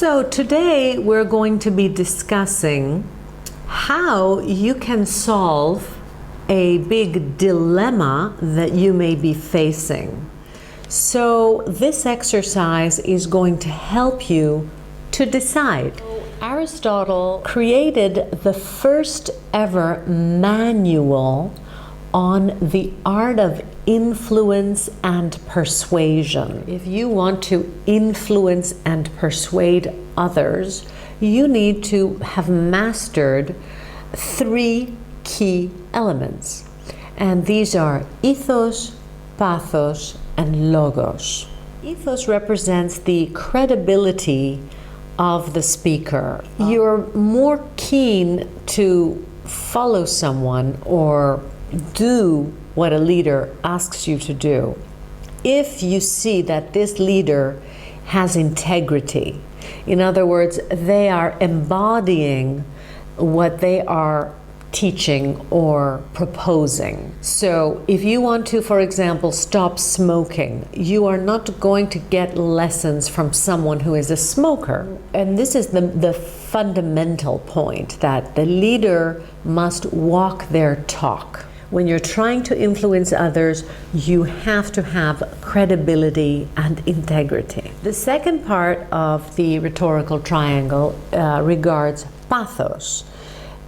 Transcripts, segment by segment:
So today we're going to be discussing how you can solve a big dilemma that you may be facing. So this exercise is going to help you to decide. Aristotle created the first ever manual on the art of influence and persuasion. If you want to influence and persuade others, you need to have mastered 3 key elements. And these are ethos, pathos, and logos. Ethos represents the credibility of the speaker. You're more keen to follow someone or do what a leader asks you to do if you see that this leader has integrity. In other words, they are embodying what they are teaching or proposing. So if you want to, for example, stop smoking, you are not going to get lessons from someone who is a smoker. And this is the fundamental point, that the leader must walk their talk. When you're trying to influence others, you have to have credibility and integrity. The second part of the rhetorical triangle regards pathos.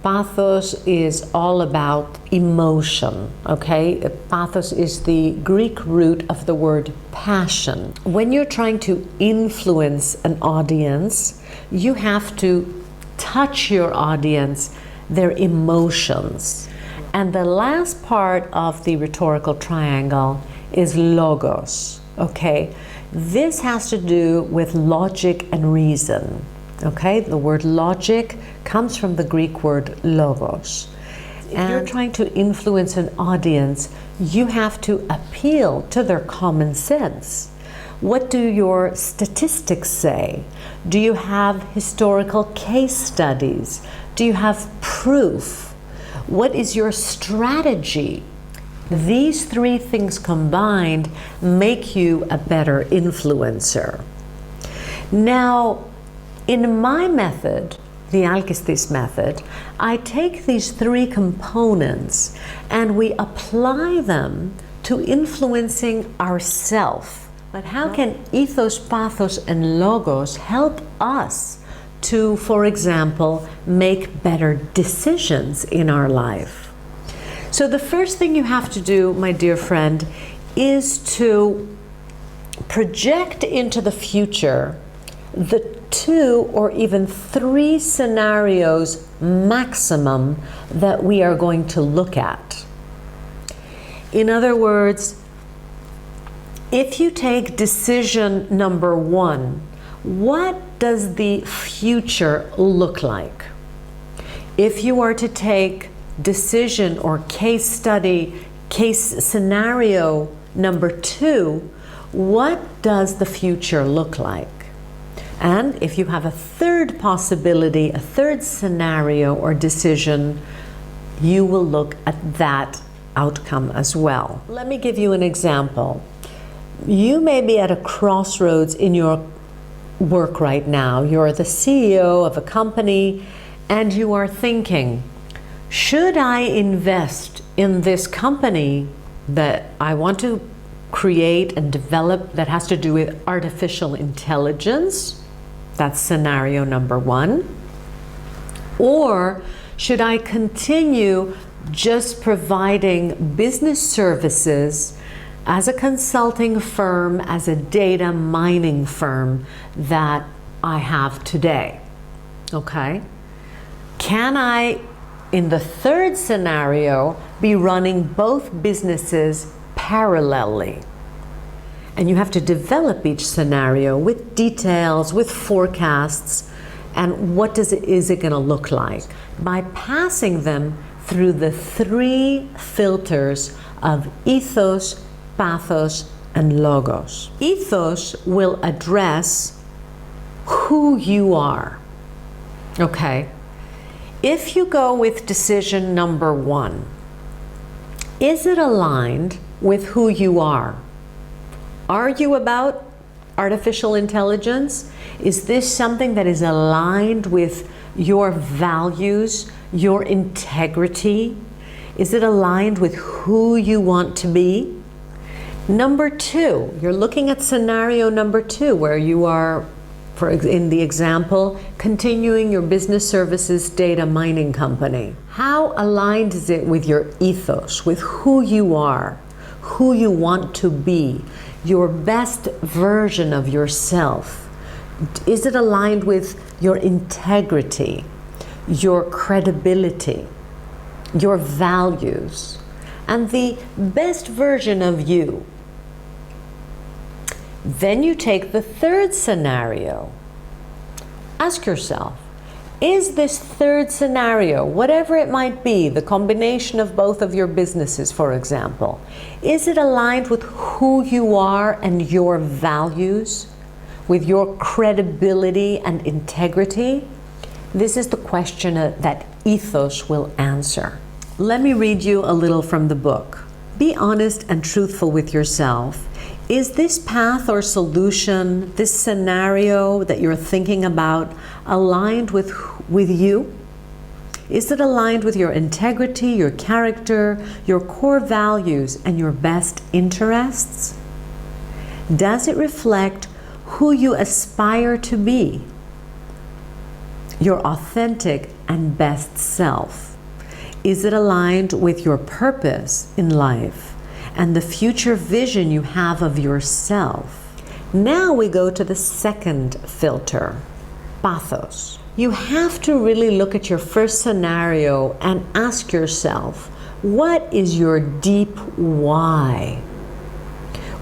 Pathos is all about emotion, okay? Pathos is the Greek root of the word passion. When you're trying to influence an audience, you have to touch your audience, their emotions. And the last part of the rhetorical triangle is logos, okay? This has to do with logic and reason, okay? The word logic comes from the Greek word logos. If you're trying to influence an audience, you have to appeal to their common sense. What do your statistics say? Do you have historical case studies? Do you have proof? What is your strategy? These 3 things combined make you a better influencer. Now, in my method, the ASKESIS method, I take these 3 components and we apply them to influencing ourselves. But how can ethos, pathos, and logos help us to, for example, make better decisions in our life? So the first thing you have to do, my dear friend, is to project into the future the 2 or even 3 scenarios maximum that we are going to look at. In other words, if you take decision number 1, what does the future look like? If you are to take decision or case study, case scenario number 2, what does the future look like? And if you have a 3rd possibility, a 3rd scenario or decision, you will look at that outcome as well. Let me give you an example. You may be at a crossroads in your work right now. You're the CEO of a company and you are thinking, should I invest in this company that I want to create and develop that has to do with artificial intelligence? That's scenario number 1. Or should I continue just providing business services as a consulting firm, as a data mining firm that I have today? Okay? Can I, in the 3rd scenario, be running both businesses parallelly? And you have to develop each scenario with details, with forecasts, and what is it going to look like? By passing them through the 3 filters of ethos, pathos, and logos. Ethos will address who you are, okay? If you go with decision number 1, is it aligned with who you are? Are you about artificial intelligence? Is this something that is aligned with your values, your integrity? Is it aligned with who you want to be? Number two, you're looking at scenario number two, where you are, in the example, continuing your business services data mining company. How aligned is it with your ethos, with who you are, who you want to be, your best version of yourself? Is it aligned with your integrity, your credibility, your values, and the best version of you? Then you take the third scenario. Ask yourself, is this third scenario, whatever it might be, the combination of both of your businesses, for example, is it aligned with who you are and your values, with your credibility and integrity? This is the question that ethos will answer. Let me read you a little from the book. Be honest and truthful with yourself. Is this path or solution, this scenario that you're thinking about, aligned with you? Is it aligned with your integrity, your character, your core values, and your best interests? Does it reflect who you aspire to be? Your authentic and best self? Is it aligned with your purpose in life and the future vision you have of yourself? Now we go to the second filter, pathos. You have to really look at your first scenario and ask yourself, what is your deep why?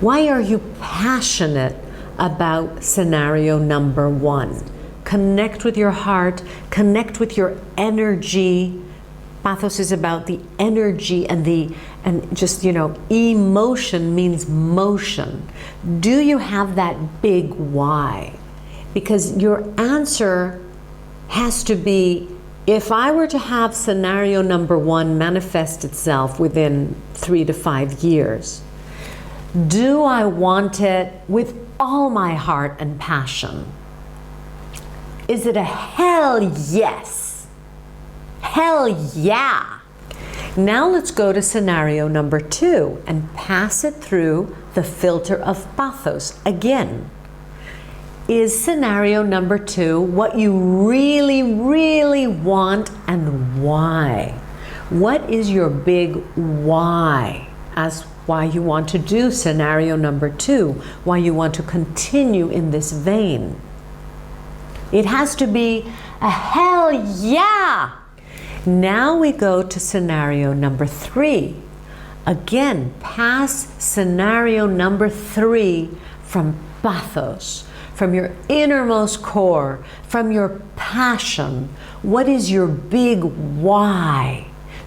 Why are you passionate about scenario number one? Connect with your heart, connect with your energy. Pathos is about the energy and just, emotion means motion. Do you have that big why? Because your answer has to be, if I were to have scenario number one manifest itself within 3 to 5 years, do I want it with all my heart and passion? Is it a hell yes? Hell yeah! Now let's go to scenario number two and pass it through the filter of pathos again. Is scenario number two what you really, really want and why? What is your big why as why you want to do scenario number two, why you want to continue in this vein? It has to be a hell yeah! Now we go to scenario number three. Again, pass scenario number three from pathos, from your innermost core, from your passion. What is your big why?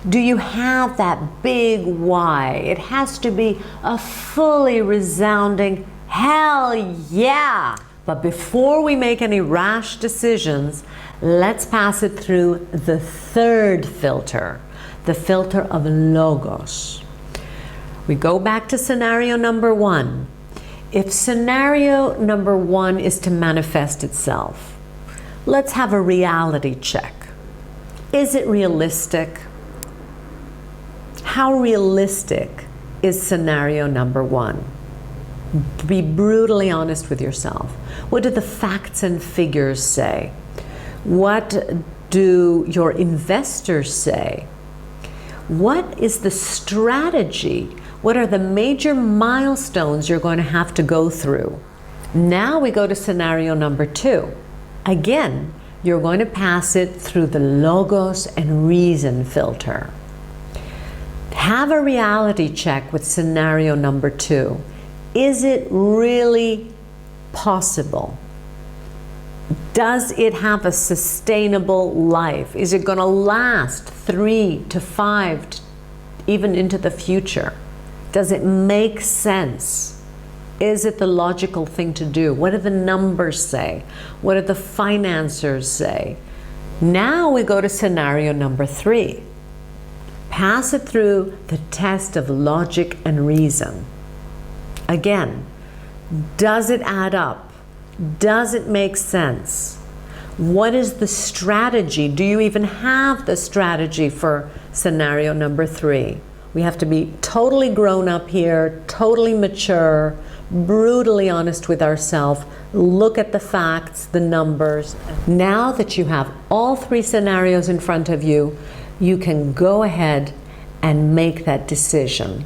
Do you have that big why? It has to be a fully resounding hell yeah! But before we make any rash decisions, let's pass it through the third filter, the filter of logos. We go back to scenario number one. If scenario number one is to manifest itself, let's have a reality check. Is it realistic? How realistic is scenario number one? Be brutally honest with yourself. What do the facts and figures say? What do your investors say? What is the strategy? What are the major milestones you're going to have to go through? Now we go to scenario number two. Again, you're going to pass it through the logos and reason filter. Have a reality check with scenario number two. Is it really possible? Does it have a sustainable life? Is it going to last 3 to 5, even into the future? Does it make sense? Is it the logical thing to do? What do the numbers say? What do the financiers say? Now we go to scenario number three. Pass it through the test of logic and reason. Again, Does it add up? Does it make sense? What is the strategy? Do you even have the strategy for scenario number 3? We have to be totally grown up here, totally mature, brutally honest with ourselves, look at the facts, the numbers. Now that you have all 3 scenarios in front of you, you can go ahead and make that decision.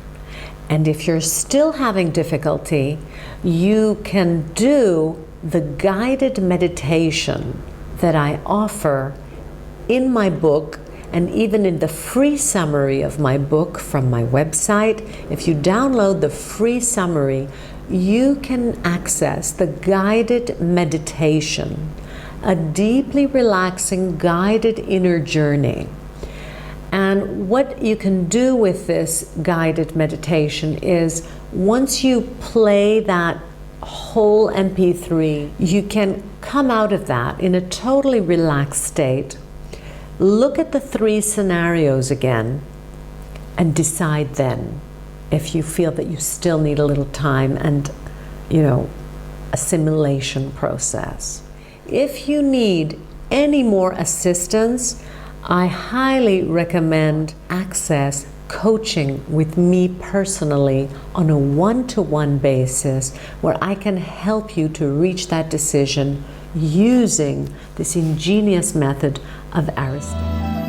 And if you're still having difficulty, you can do the guided meditation that I offer in my book and even in the free summary of my book from my website. If you download the free summary, you can access the guided meditation, a deeply relaxing guided inner journey. And what you can do with this guided meditation is, once you play that whole MP3, you can come out of that in a totally relaxed state, look at the 3 scenarios again, and decide then if you feel that you still need a little time and, assimilation process. If you need any more assistance, I highly recommend access coaching with me personally on a one-to-one basis, where I can help you to reach that decision using this ingenious method of Aristotle.